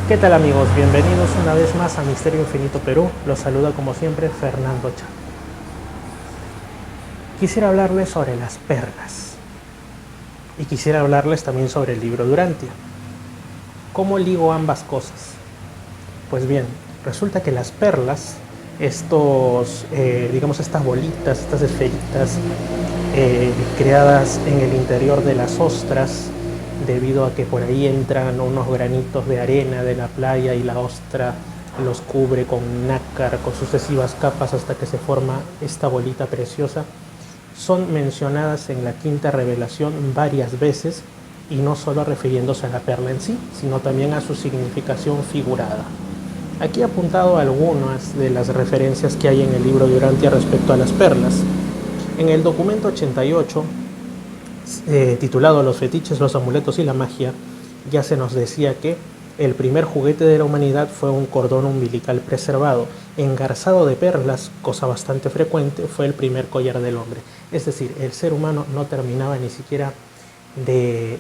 ¿Qué tal amigos? Bienvenidos una vez más a Misterio Infinito Perú. Los saluda como siempre Fernando Chan. Quisiera hablarles sobre las perlas y quisiera hablarles también sobre el libro Durantia. ¿Cómo ligo ambas cosas? Pues bien, resulta que las perlas, estas bolitas, estas esferitas creadas en el interior de las ostras, debido a que por ahí entran unos granitos de arena de la playa y la ostra los cubre con nácar, con sucesivas capas hasta que se forma esta bolita preciosa, son mencionadas en la quinta revelación varias veces, y no solo refiriéndose a la perla en sí, sino también a su significación figurada. Aquí he apuntado algunas de las referencias que hay en el libro de Urantia respecto a las perlas. En el documento 88, titulado Los fetiches, los amuletos y la magia, ya se nos decía que el primer juguete de la humanidad fue un cordón umbilical preservado, engarzado de perlas, cosa bastante frecuente, fue el primer collar del hombre. Es decir, el ser humano no terminaba ni siquiera de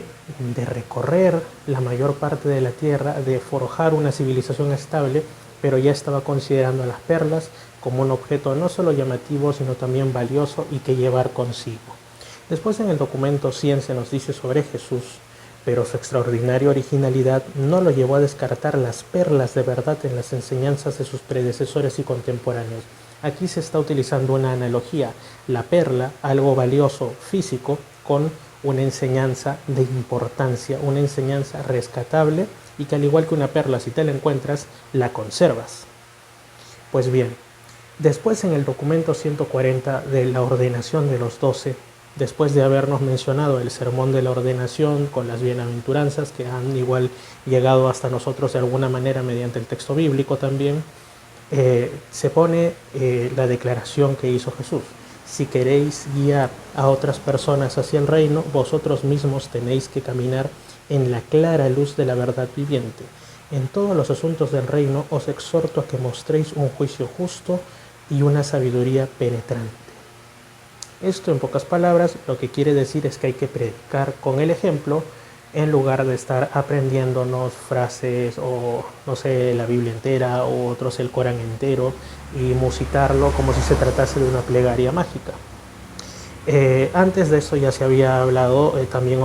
recorrer la mayor parte de la tierra, de forjar una civilización estable, pero ya estaba considerando las perlas como un objeto no solo llamativo, sino también valioso y que llevar consigo. Después en el documento 100 se nos dice sobre Jesús, pero su extraordinaria originalidad no lo llevó a descartar las perlas de verdad en las enseñanzas de sus predecesores y contemporáneos. Aquí se está utilizando una analogía, la perla, algo valioso físico, con una enseñanza de importancia, una enseñanza rescatable y que al igual que una perla, si te la encuentras, la conservas. Pues bien, después en el documento 140 de la ordenación de los 12, después de habernos mencionado el sermón de la ordenación con las bienaventuranzas que han igual llegado hasta nosotros de alguna manera mediante el texto bíblico también, se pone la declaración que hizo Jesús. Si queréis guiar a otras personas hacia el reino, vosotros mismos tenéis que caminar en la clara luz de la verdad viviente. En todos los asuntos del reino os exhorto a que mostréis un juicio justo y una sabiduría penetrante. Esto, en pocas palabras, lo que quiere decir es que hay que predicar con el ejemplo en lugar de estar aprendiéndonos frases o, no sé, la Biblia entera o otros el Corán entero y musicarlo como si se tratase de una plegaria mágica. Antes de eso ya se había hablado, también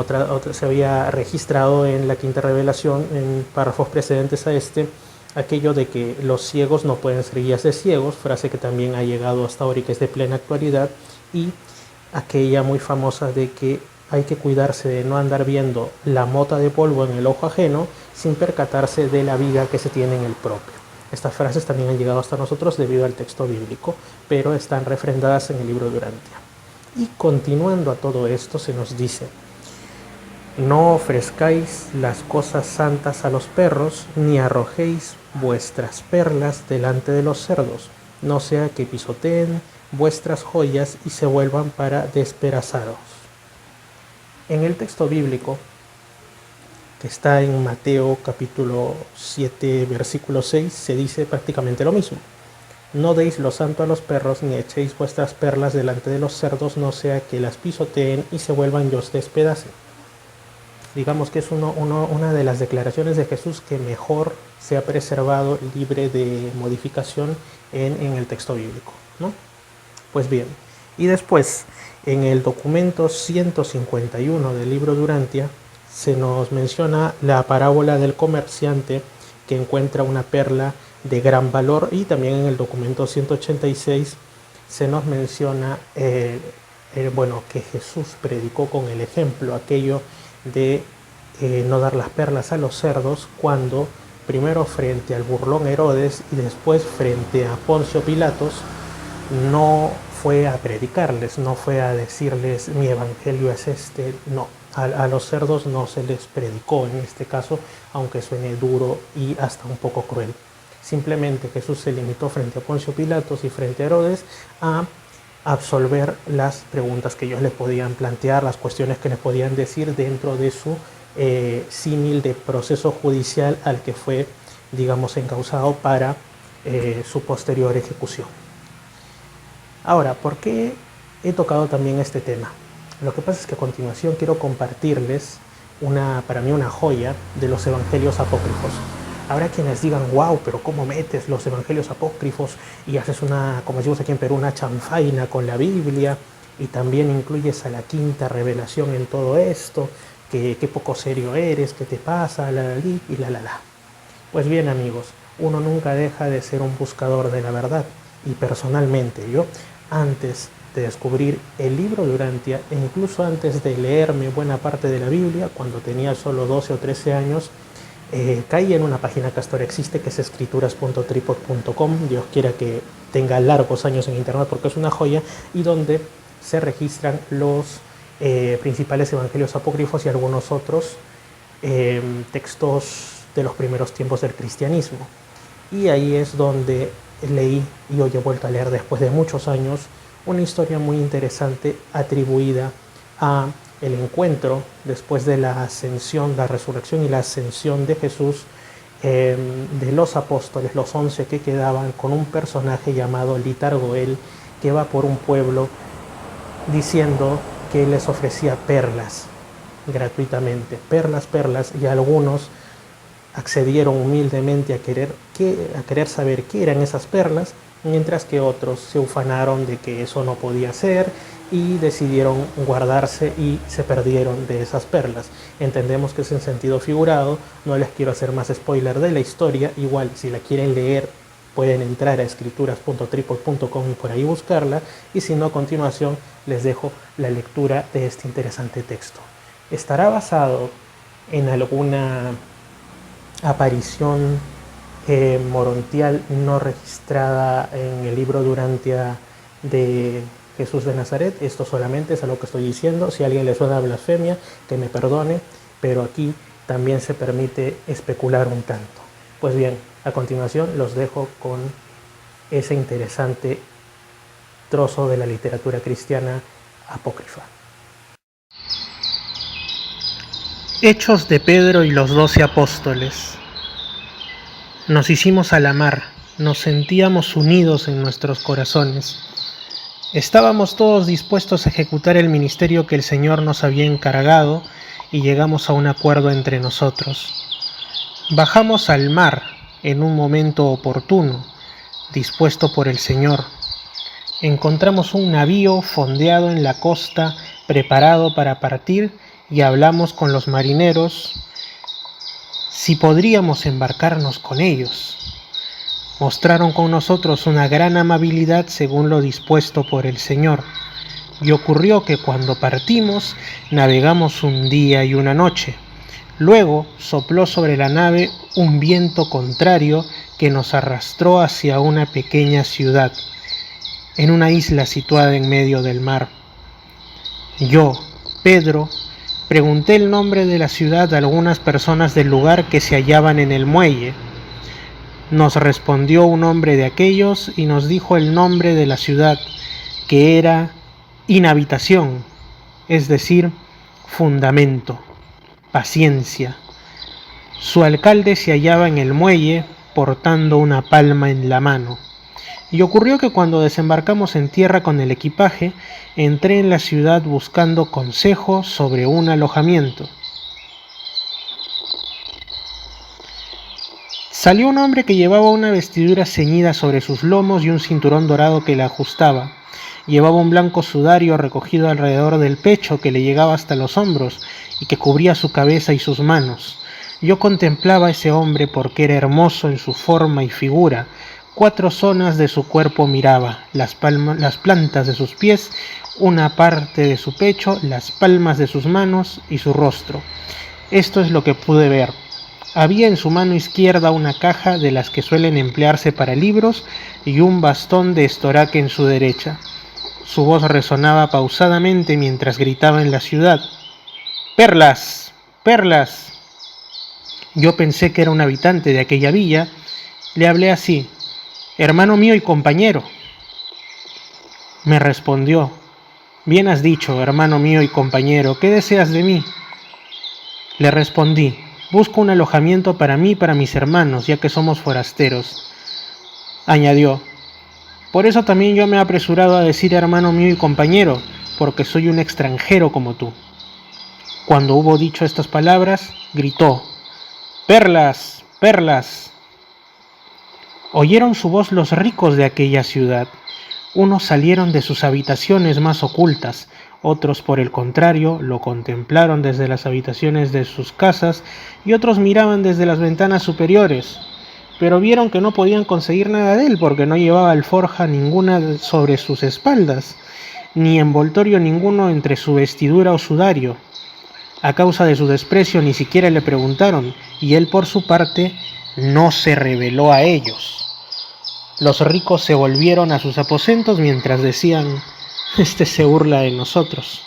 se había registrado en la quinta revelación, en párrafos precedentes a este, aquello de que los ciegos no pueden ser guías de ciegos, frase que también ha llegado hasta ahora y que es de plena actualidad, y aquella muy famosa de que hay que cuidarse de no andar viendo la mota de polvo en el ojo ajeno sin percatarse de la viga que se tiene en el propio. Estas frases también han llegado hasta nosotros debido al texto bíblico, pero están refrendadas en el libro de Urantia. Y continuando a todo esto se nos dice: no ofrezcáis las cosas santas a los perros, ni arrojéis vuestras perlas delante de los cerdos, no sea que pisoteen vuestras joyas y se vuelvan para despedazaros. En el texto bíblico, que está en Mateo capítulo 7, versículo 6, se dice prácticamente lo mismo. No deis lo santo a los perros, ni echéis vuestras perlas delante de los cerdos, no sea que las pisoteen y se vuelvan y os despedacen. Digamos que es una de las declaraciones de Jesús que mejor se ha preservado libre de modificación en el texto bíblico, ¿no? Pues bien, y después en el documento 151 del libro de Urantia se nos menciona la parábola del comerciante que encuentra una perla de gran valor, y también en el documento 186 se nos menciona que Jesús predicó con el ejemplo aquello de no dar las perlas a los cerdos, cuando primero frente al burlón Herodes y después frente a Poncio Pilatos no fue a predicarles, no fue a decirles mi evangelio es este, no, a los cerdos no se les predicó en este caso, aunque suene duro y hasta un poco cruel. Simplemente Jesús se limitó frente a Poncio Pilatos y frente a Herodes a absolver las preguntas que ellos le podían plantear, las cuestiones que les podían decir dentro de su símil de proceso judicial al que fue, digamos, encausado para su posterior ejecución. Ahora, ¿por qué he tocado también este tema? Lo que pasa es que a continuación quiero compartirles para mí una joya de los evangelios apócrifos. Habrá quienes digan, wow, pero ¿cómo metes los evangelios apócrifos y haces una, como decimos aquí en Perú, una chanfaina con la Biblia y también incluyes a la quinta revelación en todo esto? Qué poco serio eres, qué te pasa, y la. Pues bien, amigos, uno nunca deja de ser un buscador de la verdad. Y personalmente yo, antes de descubrir el libro de Urantia, e incluso antes de leerme buena parte de la Biblia, cuando tenía solo 12 o 13 años, caí en una página que hasta ahora existe, que es escrituras.tripod.com. Dios quiera que tenga largos años en internet porque es una joya, y donde se registran los principales evangelios apócrifos y algunos otros textos de los primeros tiempos del cristianismo. Y ahí es donde leí, y hoy he vuelto a leer después de muchos años, una historia muy interesante atribuida a el encuentro después de la ascensión, la resurrección y la ascensión de Jesús, de los apóstoles, los 11 que quedaban, con un personaje llamado Litargoel, que va por un pueblo diciendo que les ofrecía perlas gratuitamente, perlas, y algunos accedieron humildemente a querer saber qué eran esas perlas, mientras que otros se ufanaron de que eso no podía ser y decidieron guardarse y se perdieron de esas perlas. Entendemos que es en sentido figurado, no les quiero hacer más spoiler de la historia. Igual, si la quieren leer, pueden entrar a escrituras.tripod.com y por ahí buscarla, y si no, a continuación les dejo la lectura de este interesante texto. Estará basado en alguna aparición morontial no registrada en el libro de Urantia de Jesús de Nazaret. Esto solamente es a lo que estoy diciendo. Si a alguien le suena a blasfemia, que me perdone, pero aquí también se permite especular un tanto. Pues bien, a continuación los dejo con ese interesante trozo de la literatura cristiana apócrifa. Hechos de Pedro y los 12 apóstoles. Nos hicimos a la mar, nos sentíamos unidos en nuestros corazones. Estábamos todos dispuestos a ejecutar el ministerio que el Señor nos había encargado, y llegamos a un acuerdo entre nosotros. Bajamos al mar en un momento oportuno, dispuesto por el Señor. Encontramos un navío fondeado en la costa, preparado para partir, y hablamos con los marineros si podríamos embarcarnos con ellos. Mostraron con nosotros una gran amabilidad según lo dispuesto por el Señor. Y ocurrió que cuando partimos, navegamos un día y una noche. Luego sopló sobre la nave un viento contrario que nos arrastró hacia una pequeña ciudad, en una isla situada en medio del mar. Yo, Pedro, pregunté el nombre de la ciudad a algunas personas del lugar que se hallaban en el muelle. Nos respondió un hombre de aquellos y nos dijo el nombre de la ciudad, que era inhabitación, es decir, fundamento, paciencia. Su alcalde se hallaba en el muelle portando una palma en la mano. Y ocurrió que cuando desembarcamos en tierra con el equipaje, entré en la ciudad buscando consejo sobre un alojamiento. Salió un hombre que llevaba una vestidura ceñida sobre sus lomos y un cinturón dorado que la ajustaba. Llevaba un blanco sudario recogido alrededor del pecho que le llegaba hasta los hombros y que cubría su cabeza y sus manos. Yo contemplaba a ese hombre porque era hermoso en su forma y figura. 4 zonas de su cuerpo miraba: las plantas de sus pies, una parte de su pecho, las palmas de sus manos y su rostro. Esto es lo que pude ver. Había en su mano izquierda una caja de las que suelen emplearse para libros y un bastón de estoraque en su derecha. Su voz resonaba pausadamente mientras gritaba en la ciudad: ¡Perlas! ¡Perlas! Yo pensé que era un habitante de aquella villa. Le hablé así: hermano mío y compañero. Me respondió: bien has dicho, hermano mío y compañero, ¿qué deseas de mí? Le respondí: busco un alojamiento para mí y para mis hermanos, ya que somos forasteros. Añadió: por eso también yo me he apresurado a decir hermano mío y compañero, porque soy un extranjero como tú. Cuando hubo dicho estas palabras, gritó: ¡Perlas! perlas. Oyeron su voz los ricos de aquella ciudad. Unos salieron de sus habitaciones más ocultas, otros por el contrario lo contemplaron desde las habitaciones de sus casas y otros miraban desde las ventanas superiores, pero vieron que no podían conseguir nada de él porque no llevaba alforja ninguna sobre sus espaldas, ni envoltorio ninguno entre su vestidura o sudario. A causa de su desprecio ni siquiera le preguntaron, y él por su parte no se reveló a ellos. Los ricos se volvieron a sus aposentos mientras decían: «Este se burla de nosotros».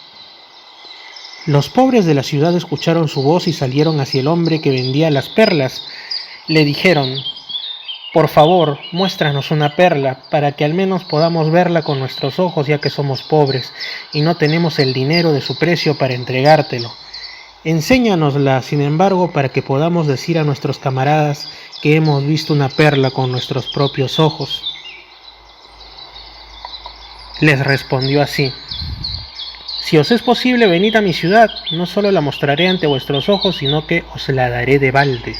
Los pobres de la ciudad escucharon su voz y salieron hacia el hombre que vendía las perlas. Le dijeron: «Por favor, muéstranos una perla, para que al menos podamos verla con nuestros ojos, ya que somos pobres y no tenemos el dinero de su precio para entregártelo. Enséñanosla, sin embargo, para que podamos decir a nuestros camaradas que hemos visto una perla con nuestros propios ojos». Les respondió así: «Si os es posible, venid a mi ciudad, no solo la mostraré ante vuestros ojos, sino que os la daré de balde».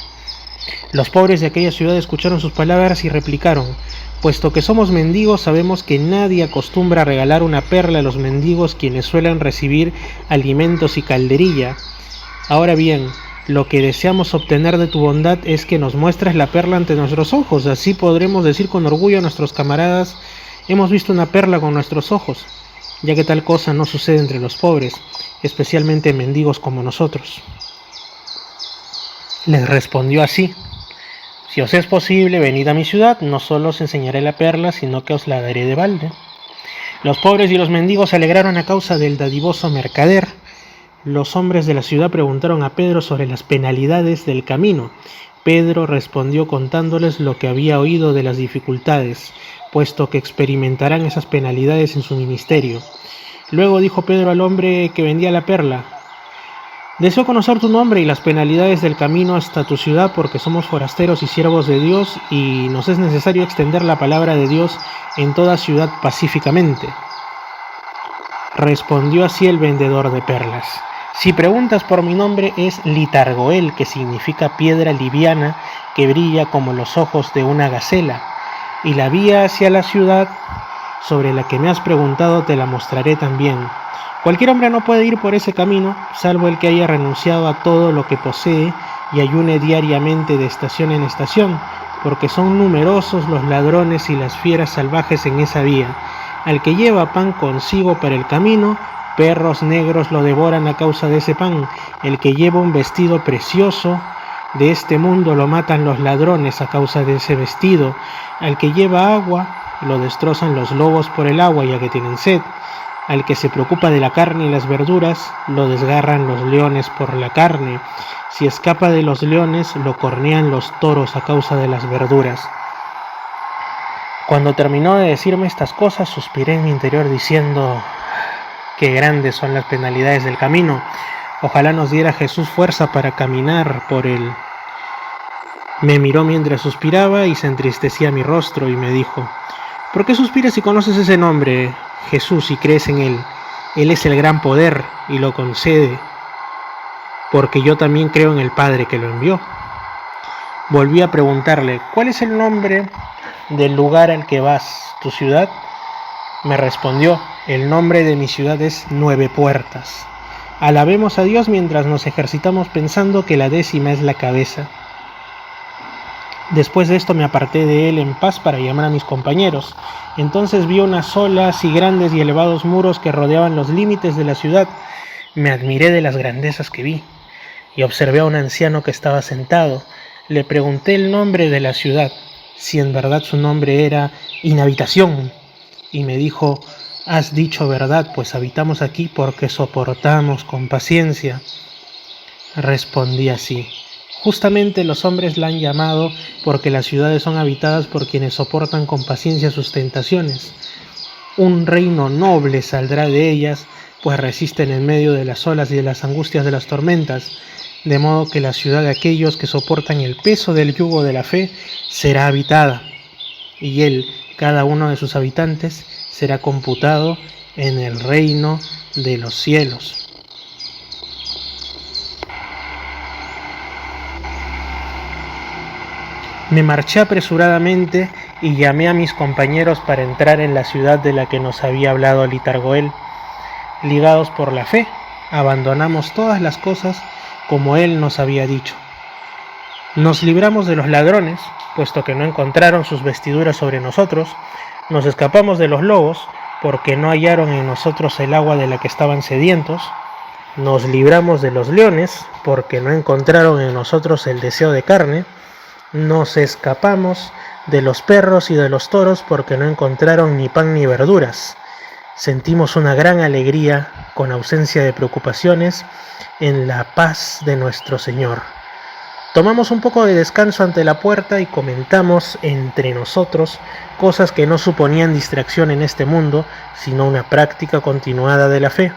Los pobres de aquella ciudad escucharon sus palabras y replicaron: «Puesto que somos mendigos, sabemos que nadie acostumbra a regalar una perla a los mendigos, quienes suelen recibir alimentos y calderilla. Ahora bien, lo que deseamos obtener de tu bondad es que nos muestres la perla ante nuestros ojos, así podremos decir con orgullo a nuestros camaradas: hemos visto una perla con nuestros ojos, ya que tal cosa no sucede entre los pobres, especialmente mendigos como nosotros». Les respondió así: «Si os es posible, venid a mi ciudad, no solo os enseñaré la perla, sino que os la daré de balde». Los pobres y los mendigos se alegraron a causa del dadivoso mercader. Los hombres de la ciudad preguntaron a Pedro sobre las penalidades del camino. Pedro respondió contándoles lo que había oído de las dificultades, puesto que experimentarán esas penalidades en su ministerio. Luego dijo Pedro al hombre que vendía la perla: «Deseo conocer tu nombre y las penalidades del camino hasta tu ciudad, porque somos forasteros y siervos de Dios, y nos es necesario extender la palabra de Dios en toda ciudad pacíficamente». Respondió así el vendedor de perlas: «Si preguntas por mi nombre, es Litargoel, que significa piedra liviana que brilla como los ojos de una gacela, y la vía hacia la ciudad sobre la que me has preguntado te la mostraré también. Cualquier hombre no puede ir por ese camino, salvo el que haya renunciado a todo lo que posee y ayune diariamente de estación en estación, porque son numerosos los ladrones y las fieras salvajes en esa vía. Al que lleva pan consigo para el camino, perros negros lo devoran a causa de ese pan. El que lleva un vestido precioso de este mundo lo matan los ladrones a causa de ese vestido. Al que lleva agua lo destrozan los lobos por el agua, ya que tienen sed. Al que se preocupa de la carne y las verduras lo desgarran los leones por la carne. Si escapa de los leones lo cornean los toros a causa de las verduras». Cuando terminó de decirme estas cosas, suspiré en mi interior diciendo: «Qué grandes son las penalidades del camino. Ojalá nos diera Jesús fuerza para caminar por él». Me miró mientras suspiraba y se entristecía mi rostro y me dijo: «¿Por qué suspiras si conoces ese nombre, Jesús, y crees en él? Él es el gran poder y lo concede, porque yo también creo en el Padre que lo envió». Volví a preguntarle: «¿Cuál es el nombre del lugar al que vas, tu ciudad?». Me respondió: «El nombre de mi ciudad es Nueve Puertas. Alabemos a Dios mientras nos ejercitamos pensando que la 10ª es la cabeza». Después de esto me aparté de él en paz para llamar a mis compañeros. Entonces vi unas olas y grandes y elevados muros que rodeaban los límites de la ciudad. Me admiré de las grandezas que vi y observé a un anciano que estaba sentado. Le pregunté el nombre de la ciudad, si en verdad su nombre era Inhabitación, y me dijo: «Has dicho verdad, pues habitamos aquí porque soportamos con paciencia». Respondí así: «Justamente los hombres la han llamado porque las ciudades son habitadas por quienes soportan con paciencia sus tentaciones. Un reino noble saldrá de ellas, pues resisten en medio de las olas y de las angustias de las tormentas, de modo que la ciudad de aquellos que soportan el peso del yugo de la fe será habitada, y él, cada uno de sus habitantes, será computado en el reino de los cielos». Me marché apresuradamente y llamé a mis compañeros para entrar en la ciudad de la que nos había hablado Litargoel. Ligados por la fe, abandonamos todas las cosas como él nos había dicho. Nos libramos de los ladrones, puesto que no encontraron sus vestiduras sobre nosotros. Nos escapamos de los lobos, porque no hallaron en nosotros el agua de la que estaban sedientos. Nos libramos de los leones, porque no encontraron en nosotros el deseo de carne. Nos escapamos de los perros y de los toros, porque no encontraron ni pan ni verduras. Sentimos una gran alegría, con ausencia de preocupaciones, en la paz de nuestro Señor. Tomamos un poco de descanso ante la puerta y comentamos entre nosotros cosas que no suponían distracción en este mundo, sino una práctica continuada de la fe.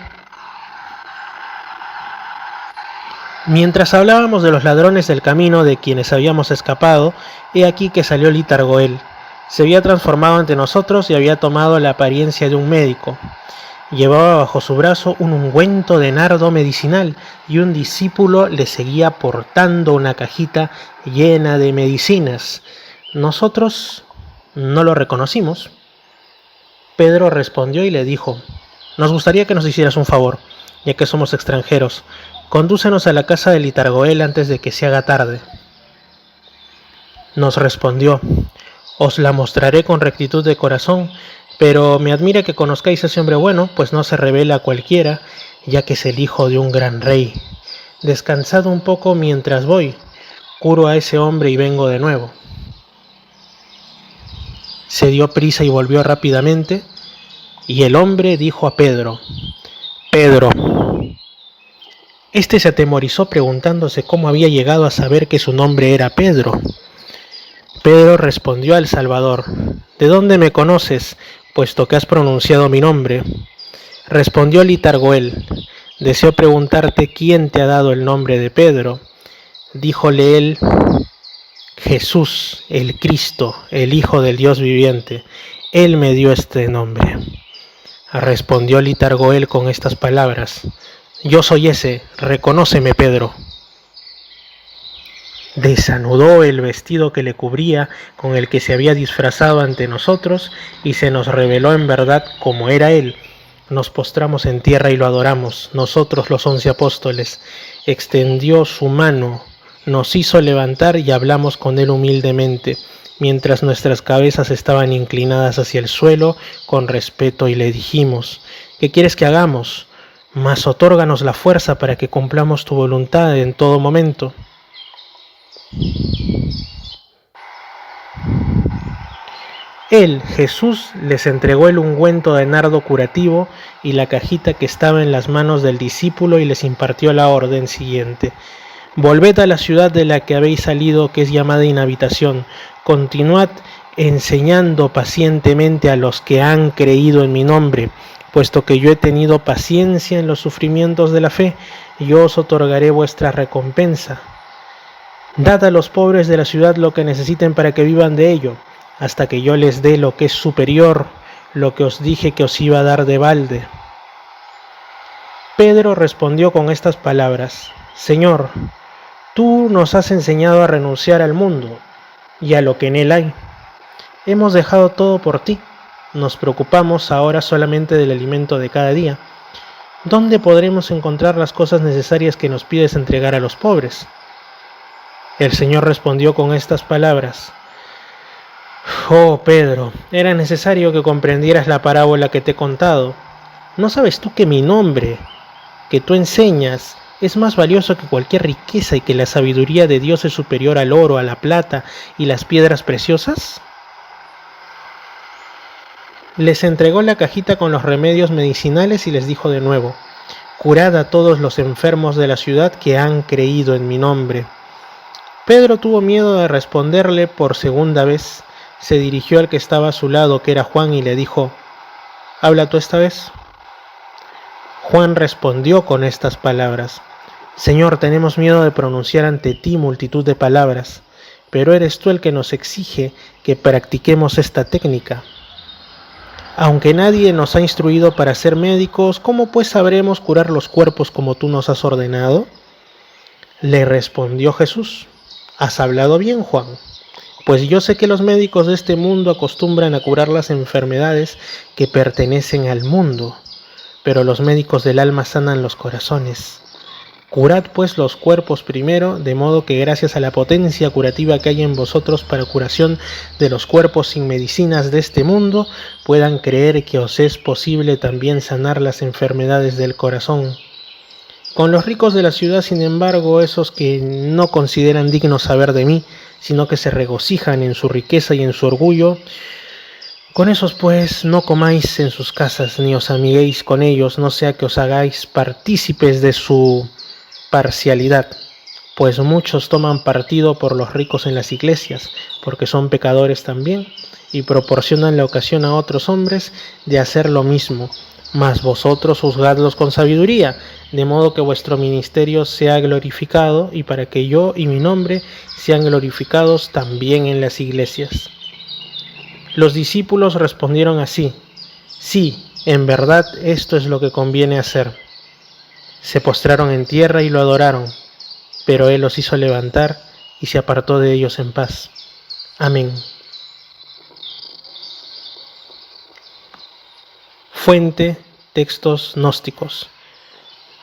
Mientras hablábamos de los ladrones del camino de quienes habíamos escapado, he aquí que salió Litargoel. Se había transformado ante nosotros y había tomado la apariencia de un médico. Llevaba bajo su brazo un ungüento de nardo medicinal y un discípulo le seguía portando una cajita llena de medicinas. Nosotros no lo reconocimos. Pedro respondió y le dijo: «Nos gustaría que nos hicieras un favor, ya que somos extranjeros. Condúcenos a la casa de Litargoel antes de que se haga tarde». Nos respondió: «Os la mostraré con rectitud de corazón, pero me admira que conozcáis a ese hombre bueno, pues no se revela a cualquiera, ya que es el hijo de un gran rey. Descansad un poco mientras voy, curo a ese hombre y vengo de nuevo». Se dio prisa y volvió rápidamente, y el hombre dijo a Pedro: «Pedro». Este se atemorizó preguntándose cómo había llegado a saber que su nombre era Pedro. Pedro respondió al Salvador: «¿De dónde me conoces, puesto que has pronunciado mi nombre?». Respondió Litargoel: «Deseo preguntarte quién te ha dado el nombre de Pedro». Díjole él: «Jesús, el Cristo, el Hijo del Dios viviente. Él me dio este nombre». Respondió Litargoel con estas palabras: «Yo soy ese, reconóceme, Pedro». Desanudó el vestido que le cubría, con el que se había disfrazado ante nosotros, y se nos reveló en verdad como era él. Nos postramos en tierra y lo adoramos, nosotros los 11 apóstoles. Extendió su mano, nos hizo levantar y hablamos con él humildemente, mientras nuestras cabezas estaban inclinadas hacia el suelo con respeto, y le dijimos: «¿Qué quieres que hagamos? Mas otórganos la fuerza para que cumplamos tu voluntad en todo momento». Él, Jesús, les entregó el ungüento de nardo curativo y la cajita que estaba en las manos del discípulo, y les impartió la orden siguiente: «Volved a la ciudad de la que habéis salido, que es llamada Inhabitación. Continuad enseñando pacientemente a los que han creído en mi nombre. Puesto que yo he tenido paciencia en los sufrimientos de la fe, yo os otorgaré vuestra recompensa. Dad a los pobres de la ciudad lo que necesiten para que vivan de ello, hasta que yo les dé lo que es superior, lo que os dije que os iba a dar de balde». Pedro respondió con estas palabras: «Señor, tú nos has enseñado a renunciar al mundo y a lo que en él hay. Hemos dejado todo por ti. Nos preocupamos ahora solamente del alimento de cada día. ¿Dónde podremos encontrar las cosas necesarias que nos pides entregar a los pobres?». El Señor respondió con estas palabras: «Oh Pedro, era necesario que comprendieras la parábola que te he contado. ¿No sabes tú que mi nombre, que tú enseñas, es más valioso que cualquier riqueza, y que la sabiduría de Dios es superior al oro, a la plata y las piedras preciosas?». Les entregó la cajita con los remedios medicinales y les dijo de nuevo: «Curad a todos los enfermos de la ciudad que han creído en mi nombre». Pedro tuvo miedo de responderle por segunda vez. Se dirigió al que estaba a su lado, que era Juan, y le dijo: «¿Habla tú esta vez?». Juan respondió con estas palabras: «Señor, tenemos miedo de pronunciar ante ti multitud de palabras, pero eres tú el que nos exige que practiquemos esta técnica. Aunque nadie nos ha instruido para ser médicos, ¿cómo pues sabremos curar los cuerpos como tú nos has ordenado?». Le respondió Jesús: «Has hablado bien, Juan. Pues yo sé que los médicos de este mundo acostumbran a curar las enfermedades que pertenecen al mundo, pero los médicos del alma sanan los corazones. Curad pues los cuerpos primero, de modo que gracias a la potencia curativa que hay en vosotros para curación de los cuerpos sin medicinas de este mundo, puedan creer que os es posible también sanar las enfermedades del corazón. Con los ricos de la ciudad, sin embargo, esos que no consideran digno saber de mí, sino que se regocijan en su riqueza y en su orgullo, con esos pues no comáis en sus casas, ni os amiguéis con ellos, no sea que os hagáis partícipes de su parcialidad, pues muchos toman partido por los ricos en las iglesias, porque son pecadores también, y proporcionan la ocasión a otros hombres de hacer lo mismo, mas vosotros juzgadlos con sabiduría, de modo que vuestro ministerio sea glorificado, y para que yo y mi nombre sean glorificados también en las iglesias. Los discípulos respondieron así: sí, en verdad esto es lo que conviene hacer. Se postraron en tierra y lo adoraron, pero él los hizo levantar y se apartó de ellos en paz. Amén. Fuente: textos gnósticos.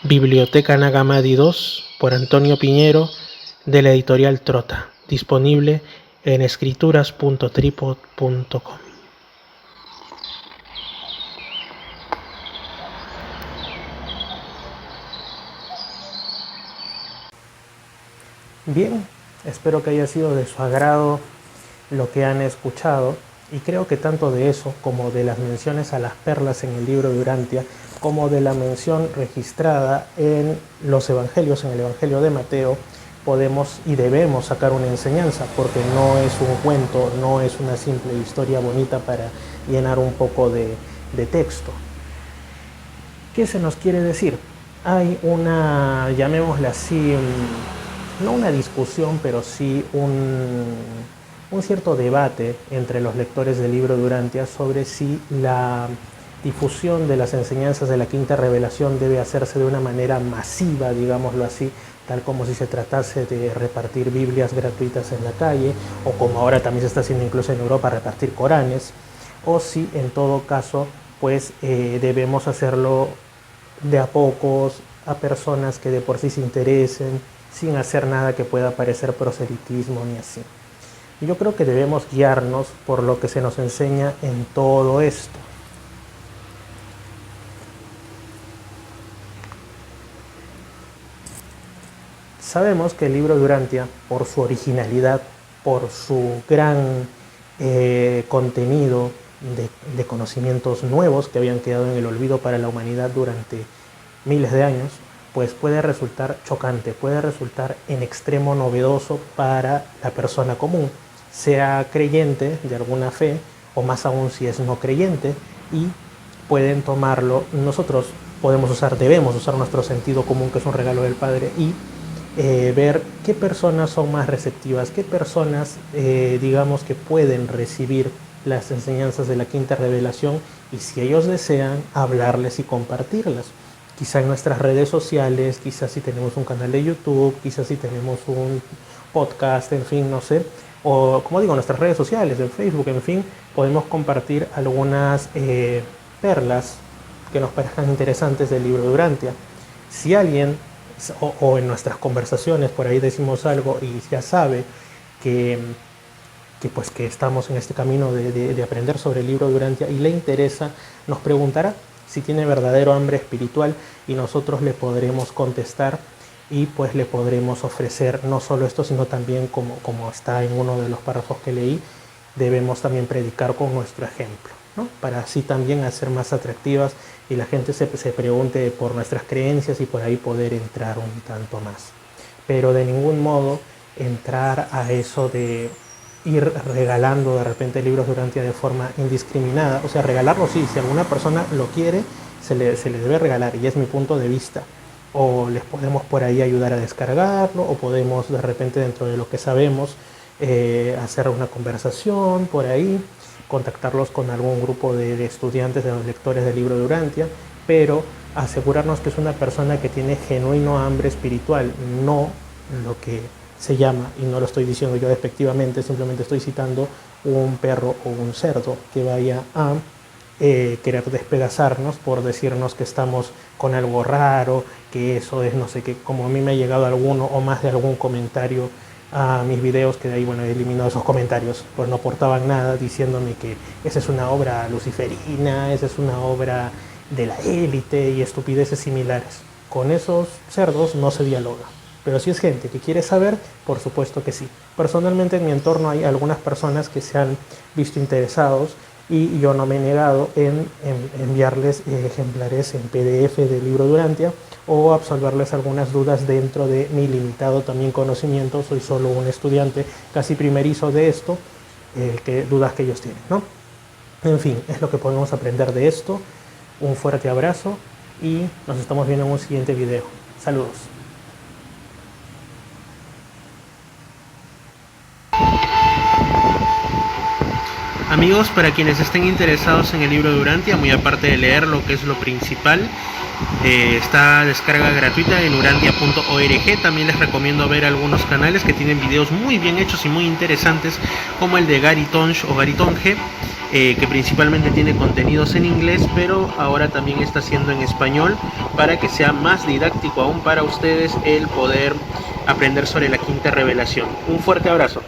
Biblioteca Nag Hammadi II, por Antonio Piñero, de la editorial Trota, disponible en escrituras.tripod.com. Bien, espero que haya sido de su agrado lo que han escuchado, y creo que tanto de eso como de las menciones a las perlas en el libro de Urantia, como de la mención registrada en los evangelios, en el Evangelio de Mateo, podemos y debemos sacar una enseñanza, porque no es un cuento, no es una simple historia bonita para llenar un poco de texto. ¿Qué se nos quiere decir? Hay una, llamémosla así, no una discusión, pero sí un cierto debate entre los lectores del libro de Urantia sobre si la difusión de las enseñanzas de la quinta revelación debe hacerse de una manera masiva, digámoslo así, tal como si se tratase de repartir Biblias gratuitas en la calle, o como ahora también se está haciendo incluso en Europa, repartir Coranes, o si en todo caso pues debemos hacerlo de a pocos, a personas que de por sí se interesen, sin hacer nada que pueda parecer proselitismo ni así. Yo creo que debemos guiarnos por lo que se nos enseña en todo esto. Sabemos que el libro de Urantia, por su originalidad, por su gran contenido de conocimientos nuevos que habían quedado en el olvido para la humanidad durante miles de años, pues puede resultar chocante, puede resultar en extremo novedoso para la persona común, sea creyente de alguna fe, o más aún si es no creyente, y pueden tomarlo. Nosotros debemos usar nuestro sentido común, que es un regalo del Padre, y ver qué personas son más receptivas, qué personas digamos que pueden recibir las enseñanzas de la quinta revelación, y si ellos desean, hablarles y compartirlas. Quizá en nuestras redes sociales, quizás si tenemos un canal de YouTube, quizás si tenemos un podcast, en fin, no sé, o como digo, nuestras redes sociales, en Facebook, en fin, podemos compartir algunas perlas que nos parezcan interesantes del libro de Urantia. Si alguien, o en nuestras conversaciones por ahí decimos algo y ya sabe que estamos en este camino de aprender sobre el libro de Urantia y le interesa, nos preguntará si tiene verdadero hambre espiritual, y nosotros le podremos contestar, y pues le podremos ofrecer no solo esto, sino también, como está en uno de los párrafos que leí, debemos también predicar con nuestro ejemplo, ¿no? Para así también hacer más atractivas y la gente se pregunte por nuestras creencias, y por ahí poder entrar un tanto más. Pero de ningún modo entrar a eso de ir regalando de repente libros de Urantia de forma indiscriminada. O sea, regalarlo sí, si alguna persona lo quiere, se le debe regalar, y es mi punto de vista. O les podemos por ahí ayudar a descargarlo, o podemos de repente, dentro de lo que sabemos, hacer una conversación por ahí, contactarlos con algún grupo de estudiantes, de los lectores del libro de Urantia, pero asegurarnos que es una persona que tiene genuino hambre espiritual, no lo que se llama, y no lo estoy diciendo yo despectivamente, simplemente estoy citando un perro o un cerdo que vaya a querer despedazarnos por decirnos que estamos con algo raro, que eso es no sé qué, como a mí me ha llegado alguno o más de algún comentario a mis videos, que de ahí, bueno, he eliminado esos comentarios, pues no aportaban nada, diciéndome que esa es una obra luciferina, esa es una obra de la élite y estupideces similares. Con esos cerdos no se dialoga. Pero si es gente que quiere saber, por supuesto que sí. Personalmente en mi entorno hay algunas personas que se han visto interesados y yo no me he negado en enviarles ejemplares en PDF del libro Durantia o absolverles algunas dudas dentro de mi limitado también conocimiento. Soy solo un estudiante casi primerizo de esto, dudas que ellos tienen, ¿no? En fin, es lo que podemos aprender de esto. Un fuerte abrazo y nos estamos viendo en un siguiente video. Saludos. Amigos, para quienes estén interesados en el libro Durantia, muy aparte de leer lo que es lo principal, está descarga gratuita en urantia.org. También les recomiendo ver algunos canales que tienen videos muy bien hechos y muy interesantes, como el de Gary Tonge o Gary Tonge, que principalmente tiene contenidos en inglés, pero ahora también está haciendo en español, para que sea más didáctico aún para ustedes el poder aprender sobre la quinta revelación. Un fuerte abrazo.